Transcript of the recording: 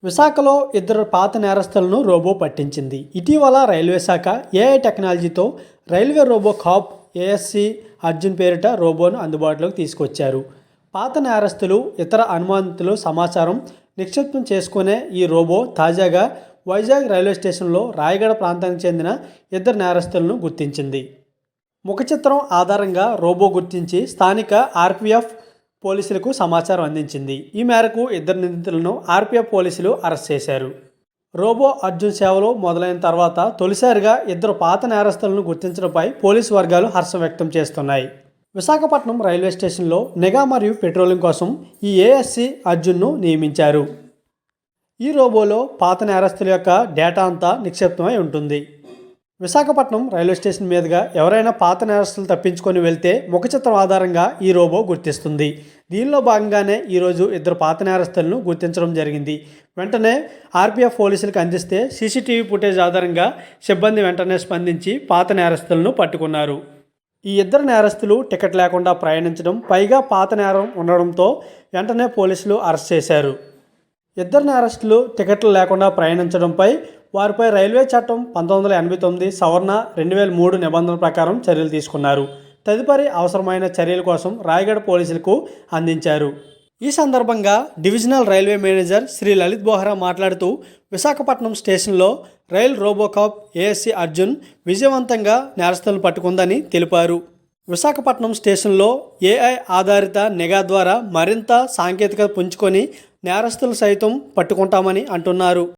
విశాఖలో ఇద్దరు పాత నేరస్తులను రోబో పట్టించింది. ఇటీవల రైల్వే శాఖ ఏఐ టెక్నాలజీతో railway robo cop ASC Arjun పేరిట రోబోను అందుబాటులోకి తీసుకొచ్చారు. పాత నేరస్తులు, ఇతర అనుమానితులు సమాచారం నిక్షిప్తం చేసుకునే ఈ రోబో తాజాగా వైజాగ్ రైల్వే స్టేషన్లో రాయగడ ప్రాంతానికి చెందిన ఇద్దరు నేరస్తులను గుర్తించింది. ముఖ చిత్రం ఆధారంగా రోబో గుర్తించి స్థానిక ఆర్పీఎఫ్ పోలీసులకు సమాచారం అందించింది. ఈ మేరకు ఇద్దరు నిందితులను ఆర్పీఎఫ్ పోలీసులు అరెస్ట్ చేశారు. రోబో అర్జున్ సేవలు మొదలైన తర్వాత తొలిసారిగా ఇద్దరు పాత నేరస్తులను గుర్తించడంపై పోలీసు వర్గాలు హర్షం వ్యక్తం చేస్తున్నాయి. విశాఖపట్నం రైల్వే స్టేషన్లో నిఘా మరియు పెట్రోలింగ్ కోసం ఈ ఏఎస్సి అర్జున్ను నియమించారు. ఈ రోబోలో పాత నేరస్తుల యొక్క డేటా అంతా నిక్షిప్తమై ఉంటుంది. విశాఖపట్నం రైల్వే స్టేషన్ మీదుగా ఎవరైనా పాత నేరస్తులు తప్పించుకొని వెళ్తే ముఖ చిత్రం ఆధారంగా ఈ రోబో గుర్తిస్తుంది. దీనిలో భాగంగానే ఈరోజు ఇద్దరు పాత నేరస్తులను గుర్తించడం జరిగింది. వెంటనే ఆర్పీఎఫ్ పోలీసులకు అందిస్తే సీసీటీవీ ఫుటేజ్ ఆధారంగా సిబ్బంది వెంటనే స్పందించి పాత నేరస్తులను పట్టుకున్నారు. ఈ ఇద్దరు నేరస్తులు టికెట్ లేకుండా ప్రయాణించడం, పైగా పాత నేరం ఉండడంతో వెంటనే పోలీసులు అరెస్ట్ చేశారు. ఇద్దరు నేరస్తులు టికెట్లు లేకుండా ప్రయాణించడంపై వారిపై రైల్వే చట్టం 1989 సవరణ 2003 నిబంధనల ప్రకారం చర్యలు తీసుకున్నారు. తదుపరి అవసరమైన చర్యల కోసం రాయగడ పోలీసులకు అందించారు. ఈ సందర్భంగా divisional railway manager Shri Lalit Bohra మాట్లాడుతూ, విశాఖపట్నం స్టేషన్లో రైల్ రోబోకాప్ ఏఎస్సి అర్జున్ విజయవంతంగా నేరస్తులను పట్టుకుందని తెలిపారు. విశాఖపట్నం స్టేషన్లో ఏఐ ఆధారిత నిఘా ద్వారా మరింత సాంకేతికత పుంజుకొని నేరస్తులు సైతం పట్టుకుంటామని అంటున్నారు.